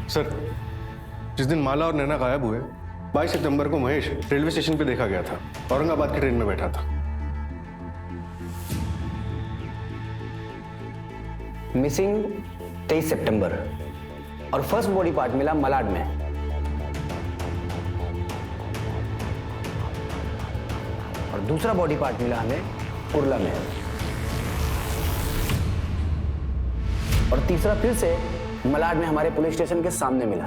सर, जिस दिन माला और नैना गायब हुए 22 सितंबर को महेश रेलवे स्टेशन पे देखा गया था। औरंगाबाद की ट्रेन में बैठा था।
मिसिंग 23 सितंबर और फर्स्ट बॉडी पार्ट मिला मलाड में। और दूसरा बॉडी पार्ट मिला हमें कुर्ला में। और तीसरा फिर से मलाड में हमारे पुलिस स्टेशन के सामने मिला।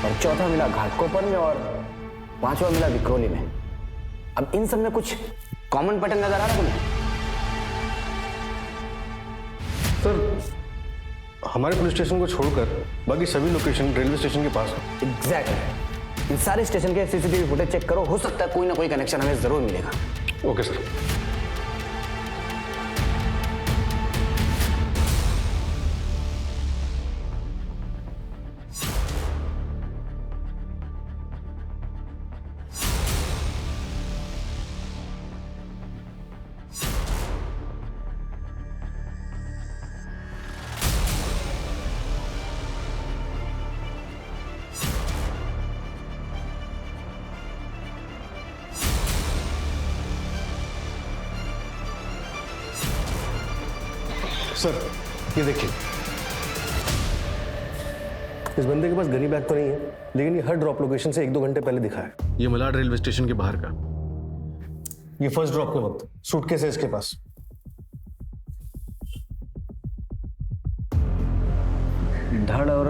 और चौथा मिला घाटकोपर में और पांचवा मिला विक्रोली में। अब इन सब में कुछ कॉमन पैटर्न नजर आ रहा है तुम्हें?
सर, हमारे पुलिस स्टेशन को छोड़कर बाकी सभी लोकेशन रेलवे स्टेशन के पास हैं।
एग्जैक्टली। इन सारे स्टेशन के सीसीटीवी फुटेज चेक करो, हो सकता है कोई ना कोई कनेक्शन हमें जरूर मिलेगा।
Okay sir. सर, ये देखिए, इस बंदे के पास गनी बैग तो नहीं है, लेकिन ये हर ड्रॉप लोकेशन से 1-2 घंटे पहले दिखा है। ये मलाड रेलवे स्टेशन के बाहर का। ये फर्स्ट ड्रॉप के वक्त सूटकेस है इसके पास।
धड़ और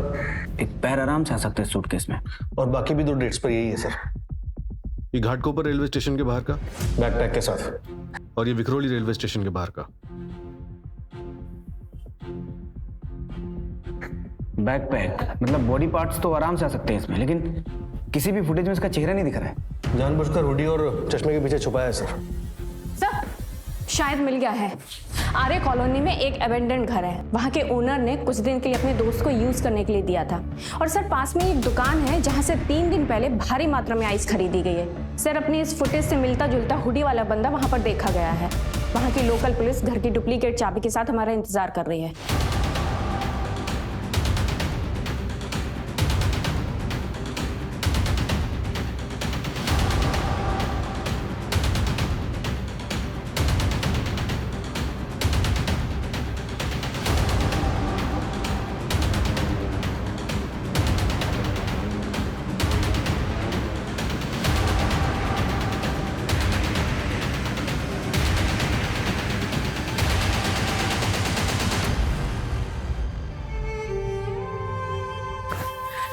एक पैर आराम से आ सकते हैं सूटकेस में।
और बाकी भी 2 डेट्स पर यही है सर। ये घाटकोपर रेलवे स्टेशन के बाहर का बैकपैक के साथ, और ये विक्रोली रेलवे स्टेशन के बाहर का
बैकपैक। मतलब बॉडी पार्ट्स तो आराम से आ सकते हैं इसमें, लेकिन किसी भी फुटेज में इसका चेहरा नहीं दिख रहा है।
जानबूझकर हुडी और चश्मे के पीछे छुपाया है सर।
सर, शायद मिल गया है। आर्य कॉलोनी में एक एबेंडेंट घर है, वहाँ के ओनर ने कुछ दिन के लिए अपने दोस्त को यूज करने के लिए दिया था। और सर, पास में एक दुकान है जहाँ से 3 दिन पहले भारी मात्रा में आइस खरीदी गई है। सर, अपनी इस फुटेज से मिलता जुलता हुडी वाला बंदा वहाँ पर देखा गया है। वहाँ की लोकल पुलिस घर की डुप्लीकेट चाबी के साथ हमारा इंतजार कर रही है।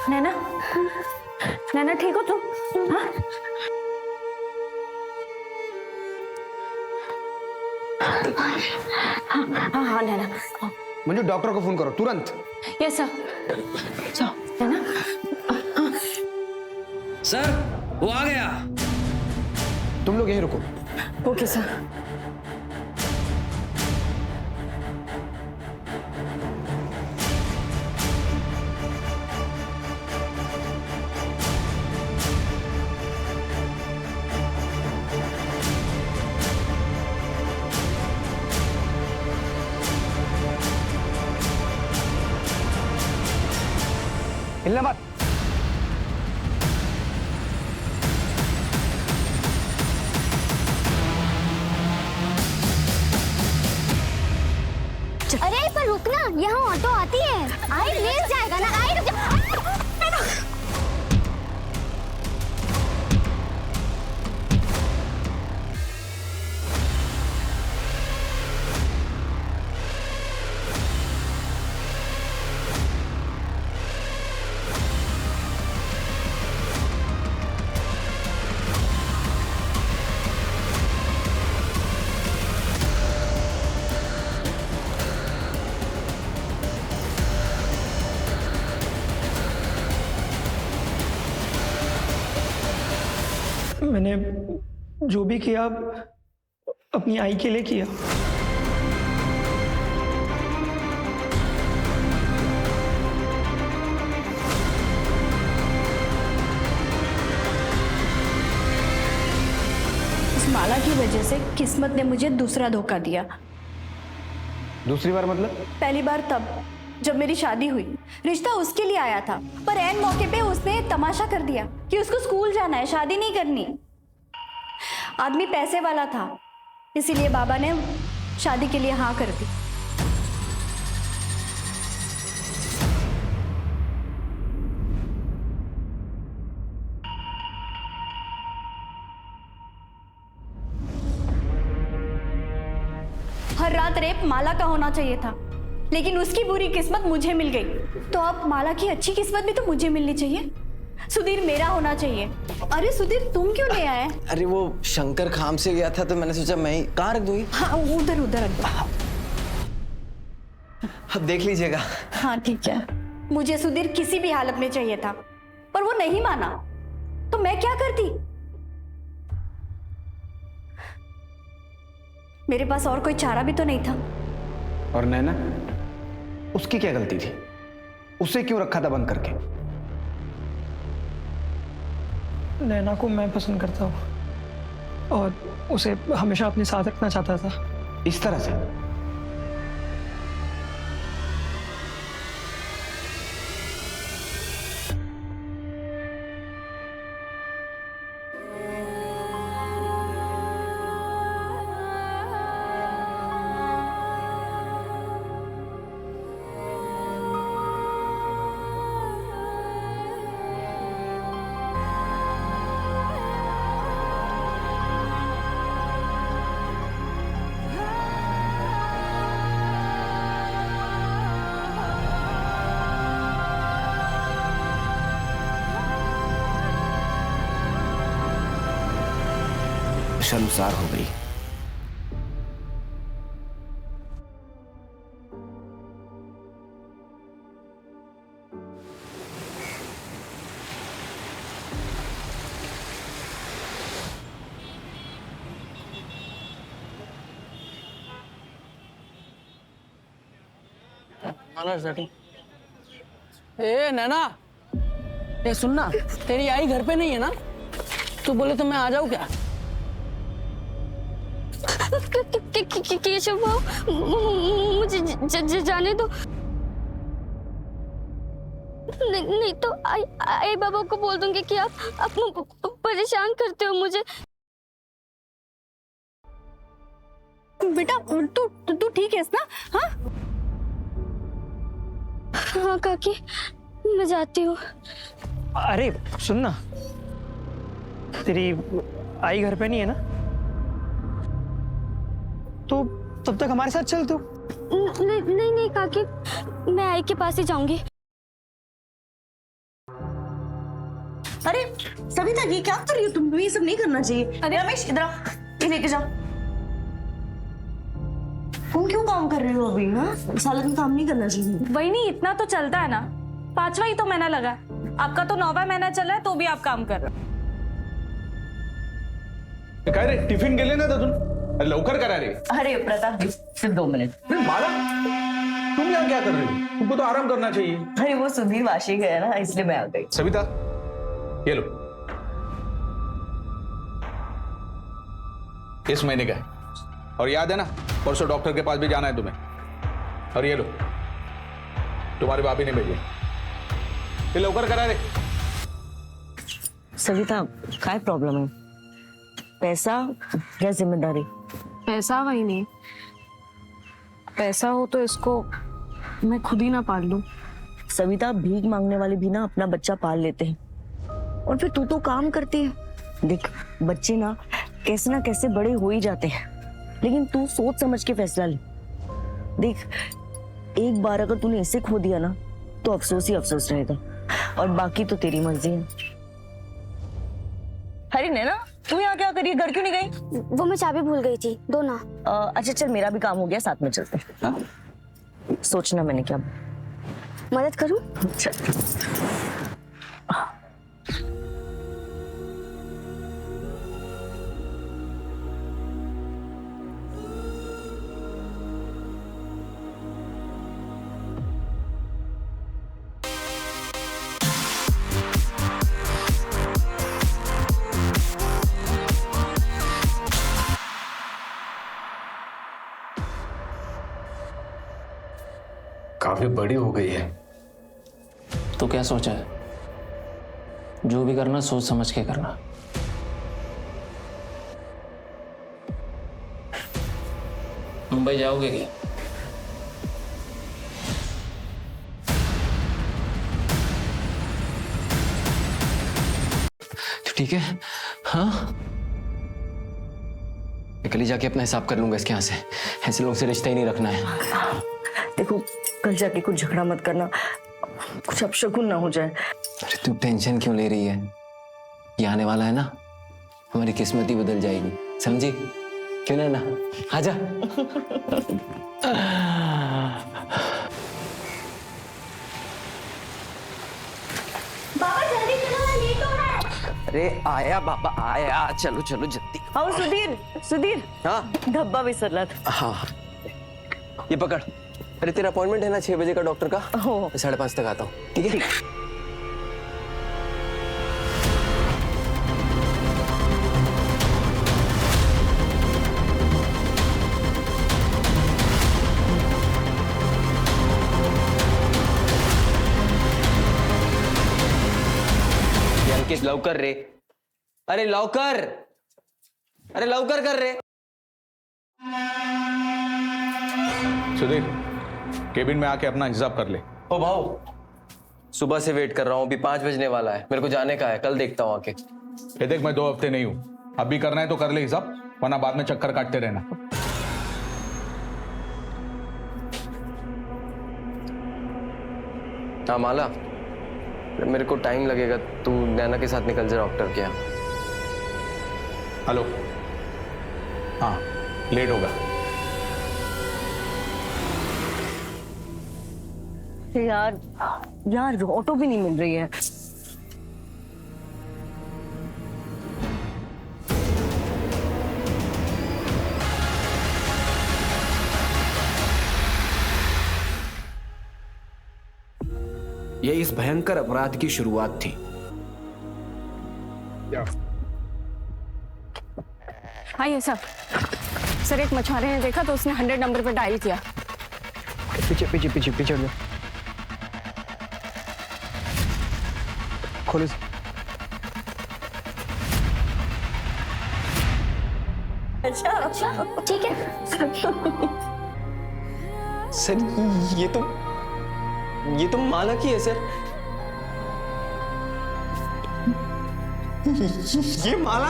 नैना, नैना ठीक हो तुम? हाँ? हाँ हाँ नैना।
मंजू, डॉक्टर को फोन करो तुरंत।
Yes sir. जाओ नैना।
सर, वो आ गया।
तुम लोग यहीं रुको।
Okay sir.
हिलना मत।
अरे पर रुकना, यहाँ ऑटो आती है। आई मिल जाएगा ना। आई रुक जा।
मैंने जो भी किया अपनी आई के लिए किया।
इस माला की वजह से किस्मत ने मुझे दूसरा धोखा दिया।
दूसरी बार मतलब?
पहली बार तब जब मेरी शादी हुई, रिश्ता उसके लिए आया था, पर ऐन मौके पे उसने तमाशा कर दिया कि उसको स्कूल जाना है, शादी नहीं करनी। आदमी पैसे वाला था, इसीलिए बाबा ने शादी के लिए हाँ कर दी। हर रात रेप माला का होना चाहिए था, लेकिन उसकी बुरी किस्मत मुझे मिल गई। तो अब माला की अच्छी किस्मत भी तो मुझे मिलनी चाहिए। सुधीर मेरा होना चाहिए। अरे सुधीर, तुम क्यों ले आए?
अरे वो शंकर खाम से गया था तो मैंने सोचा मैं ही कहाँ रख दूंगी।
हाँ, उधर उधर रख दो।
अब देख लीजिएगा।
हाँ ठीक है। मुझे सुधीर किसी भी हालत में चाहिए था, पर वो नहीं माना, तो मैं क्या करती? मेरे पास और कोई चारा भी तो नहीं था।
और नैना, उसकी क्या गलती थी? उसे क्यों रखा था बंद करके?
नैना को मैं पसंद करता हूँ और उसे हमेशा अपने साथ रखना चाहता था।
इस तरह से? शर्मसार हो गई।
ए नैना, ये सुनना, तेरी आई घर पे नहीं है ना? तू बोले तो मैं आ जाऊँ क्या?
केशव भाव, मुझे जाने दो। नहीं तो आई बाबा को बोल दूंगी कि आप परेशान करते हो मुझे।
बेटा तू ठीक है ना? हाँ
हाँ काकी, मैं जाती हूँ।
अरे सुनना, तेरी आई घर पे नहीं है ना? तो तब तक हमारे साथ चल तू।
नहीं काकी, मैं आई के पास ही जाऊंगी।
अरे सविता, ये क्या कर रही हो तुम? ये सब नहीं करना चाहिए। अरे रमेश, इधर आ, ये लेके जाओ। तुम क्यों काम कर रहे हो अभी? हाँ, इस हालत में काम नहीं करना चाहिए।
वही नहीं, इतना तो चलता है ना। 5वां ही तो महीना लगा, आपका तो 9वां महीना चला है तो भी आप काम कर रहे हो।
काय रे, टिफिन गेले ना अजून? अरे लवकर करा रे।
अरे प्रताप जी, सिर्फ 2 मिनट।
माला, तुम यहाँ क्या कर रही हो? तुमको तो आराम करना चाहिए।
अरे वो सुधीर वाशी गया ना, इसलिए मैं आ गई।
सविता, ये लो, इस महीने का है। और याद है ना, परसों डॉक्टर के पास भी जाना है तुम्हें। और ये लो, तुम्हारे भाभी ने भेजे। ये लवकर करा रे।
सविता, काय प्रॉब्लम है? पैसा या जिम्मेदारी?
पैसा वही नहीं, पैसा हो तो इसको मैं खुद ही ना पाल लूं।
सविता, भीख मांगने वाले भी ना अपना बच्चा पाल लेते हैं, और फिर तू तो काम करती है। देख, बच्चे ना कैसे बड़े हो ही जाते हैं, लेकिन तू सोच समझ के फैसला ले। देख, एक बार अगर तूने इसे खो दिया ना तो अफसोस ही अफसोस रहेगा, और बाकी तो तेरी मर्जी है। अरे नैना, तू यहाँ क्या करिए? घर क्यों नहीं गई?
वो मैं चाबी भूल गई थी, दो ना।
अच्छा चल, मेरा भी काम हो गया, साथ में चलते हैं। सोचना मैंने क्या
मदद करूं?
काफी बड़ी हो गई है।
तो क्या सोचा है? जो भी करना सोच समझ के करना। मुंबई जाओगे क्या?
तो ठीक है, हाँ मैं कल ही जाके अपना हिसाब कर लूंगा इसके यहाँ से। ऐसे लोगों से रिश्ता ही नहीं रखना है।
देखो कल जाके कुछ झगड़ा मत करना, कुछ अपशकुन ना हो जाए।
अरे तू टेंशन क्यों ले रही है? ये आने वाला है ना, हमारी किस्मत ही बदल जाएगी, समझी? क्यों ना आजा।
बाबा जल्दी चलो, मैं लेट हो रहा है।
अरे आया बाबा आया, चलो चलो जल्दी।
आओ सुधीर, सुधीर।
हाँ
धब्बा विसरला था।
हाँ ये पकड़। अरे तेरा अपॉइंटमेंट है ना 6 बजे का डॉक्टर का?
हो
5:30 तक आता हूँ, ठीक है? अंकित लवकर रे, अरे लवकर, अरे लवकर कर रे।
सुधीर केबिन में आके अपना हिसाब कर ले।
ओ भाऊ सुबह से वेट कर रहा हूँ, अभी 5 बजने वाला है, मेरे को जाने का है, कल देखता हूँ आके।
ये देख मैं 2 हफ्ते नहीं हूं, अभी करना है तो कर ले हिसाब, वरना बाद में चक्कर काटते रहना।
हाँ माला, मेरे को टाइम लगेगा, तू नैना के साथ निकल जा डॉक्टर के यहाँ।
हेलो, हाँ लेट होगा।
यार यार ऑटो भी नहीं मिल रही है।
ये इस भयंकर अपराध की शुरुआत थी।
आइए सर। सर एक मछुआरे ने देखा तो उसने 100 नंबर पर डायल किया।
पीछे पीछे पीछे पीछे जाओ, खोलो।
अच्छा ठीक है।
सर ये तो माला की है सर। ये माला?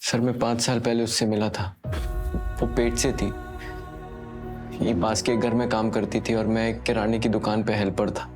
सर मैं 5 साल पहले उससे मिला था, वो पेट से थी, ये पास के घर में काम करती थी और मैं एक किराने की दुकान पे हेल्पर था।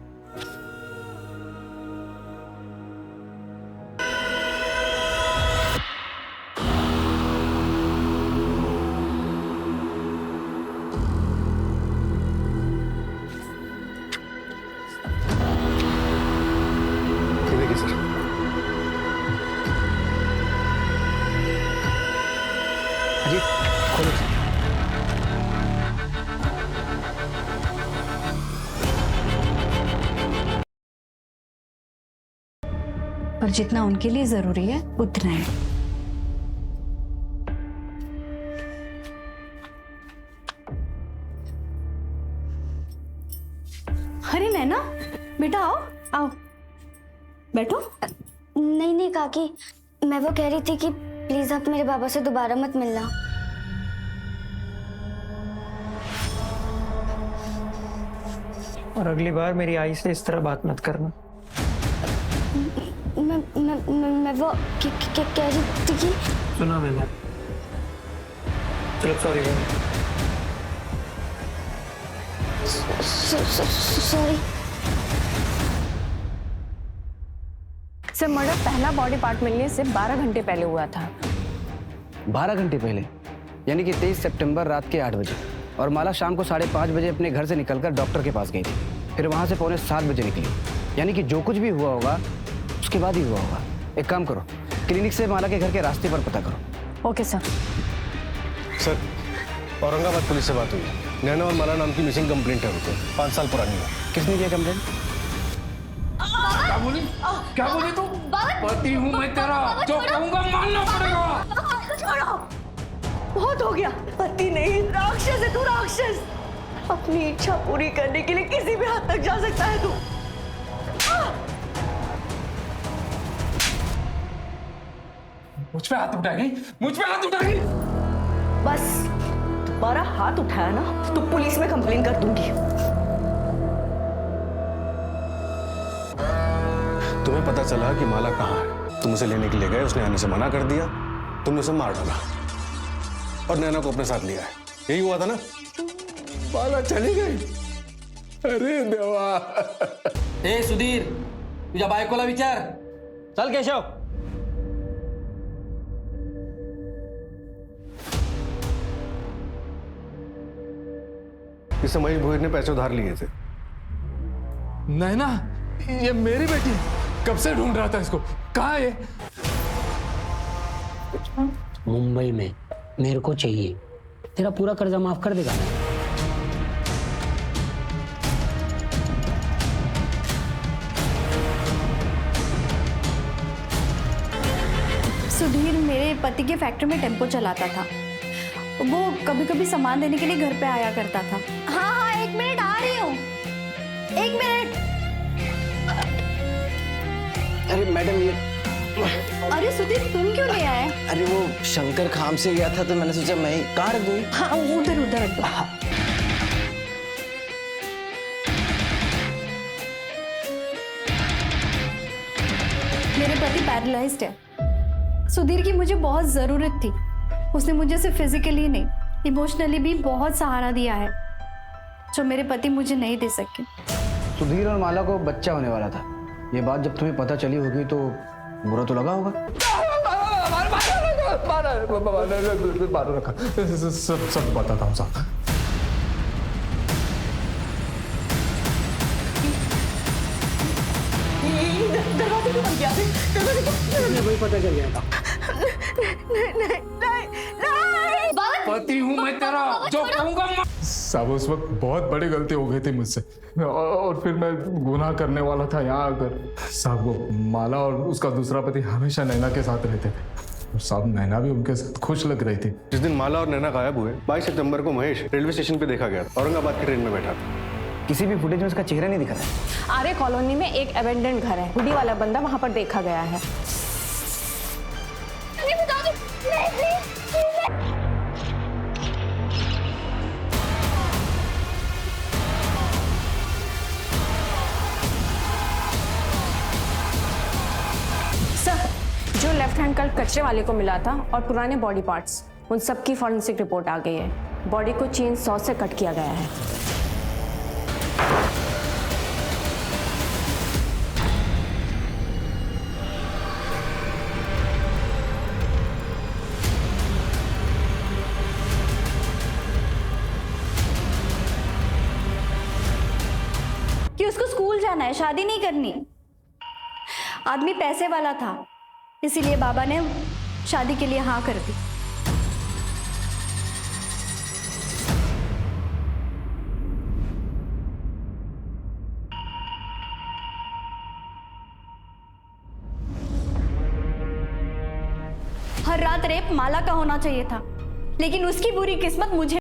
पर जितना उनके लिए जरूरी है उतना ही। अरे नैना बेटा आओ आओ बैठो।
नहीं नहीं काकी, मैं वो कह रही थी कि प्लीज आप मेरे बाबा से दोबारा मत मिलना।
और अगली बार मेरी आई से इस तरह बात मत करना।
मैं वो कह रही थी कि
सुना मैंने। चलो सॉरी
सॉरी।
सर मर्डर पहला बॉडी पार्ट मिलने से 12 घंटे पहले हुआ था।
12 घंटे पहले, यानी कि 23 सितंबर रात के 8 बजे। और माला शाम को 5:30 बजे अपने घर से निकलकर डॉक्टर के पास गई थी, फिर वहां से 6:45 बजे निकली। यानी कि जो कुछ भी हुआ होगा उसके बाद ही हुआ होगा। एक काम करो, क्लिनिक से माला के घर के रास्ते पर पता करो।
Okay sir.
Sir Aurangabad police से बात हुई, नैना और माला नाम की मिसिंग कंप्लेंट है उनको, 5 साल पुरानी है।
किसने किया कंप्लेंट?
क्या बोली तू? पति हूँ मैं तेरा, जो कहूँगा मानना पड़ेगा।
छोड़ो, बहुत हो गया। पति नहीं राक्षस है तू, राक्षस। अपनी इच्छा पूरी करने के लिए किसी भी हद तक जा सकता है तू।
मुझ पे हाथ उठाएगी, मुझ पे हाथ उठाएगी।
बस दोबारा हाथ उठाया ना तो पुलिस में कंप्लेन कर दूंगी।
तुम्हें पता चला कि माला कहाँ है, तुम उसे लेने के लिए गए, उसने आने से मना कर दिया, तुमने उसे मार डाला और नैना को अपने साथ लिया है, यही हुआ था ना?
माला चली गई। अरे देवा।
ए सुधीर, तुझ्या बायकोला विचार. चल केशव.
इससे महेश भोईर ने पैसे उधार लिए थे।
नैना, ये मेरी बेटी है। कब से ढूंढ रहा था इसको, कहाँ है?
मुंबई में। मेरे को चाहिए, तेरा पूरा कर्जा माफ कर देगा ना?
सुधीर मेरे पति के फैक्ट्री में टेम्पो चलाता था। वो कभी कभी सामान देने के लिए घर पे आया करता था। हाँ हाँ, 1 मिनट आ रही हूँ, 1 मिनट।
अरे मैडम ये,
अरे सुधीर तुम क्यों ले आए?
अरे वो शंकर खाम से गया था तो मैंने सोचा मैं ही कहाँ रख दूँ।
हाँ उधर उधर रख दो। मेरे पति पैरालाइज्ड है। सुधीर की मुझे बहुत जरूरत थी। उसने मुझे सिर्फ फिजिकली नहीं, इमोशनली भी बहुत सहारा दिया है जो मेरे पति मुझे नहीं दे सके।
सुधीर और माला को बच्चा होने वाला था। ये बात जब तुम्हें पता चली होगी तो बुरा तो लगा होगा।
सब बताता हूँ साहब।
दरवाजे क्यों बंद किया?
वही पता चल जाएगा।
पति हूँ मैं तेरा, जो कहूँगा। साहब उस वक्त बहुत बड़ी गलती हो गई थी मुझसे, और फिर मैं गुनाह करने वाला था यहाँ आकर। साहब वो माला और उसका दूसरा पति हमेशा नैना के साथ रहते थे, और साहब नैना भी उनके साथ खुश लग रही थी।
जिस दिन माला और नैना गायब हुए 22 सितंबर को महेश रेलवे स्टेशन पे देखा गया, औरंगाबाद की ट्रेन में बैठा था।
किसी भी फुटेज में उसका चेहरा नहीं दिखा था।
आर्य कॉलोनी में एक अबेंडेंट घर है, हुडी वाला बंदा वहां पर देखा गया है। सर, जो लेफ्ट हैंड कल कचरे वाले को मिला था और पुराने बॉडी पार्ट्स, उन सबकी फॉरेंसिक रिपोर्ट आ गई है। बॉडी को चेन सॉ से कट किया गया है।
कि उसको स्कूल जाना है, शादी नहीं करनी। आदमी पैसे वाला था, इसीलिए बाबा ने शादी के लिए हाँ कर दी। हर रात रेप माला का होना चाहिए था, लेकिन उसकी बुरी किस्मत मुझे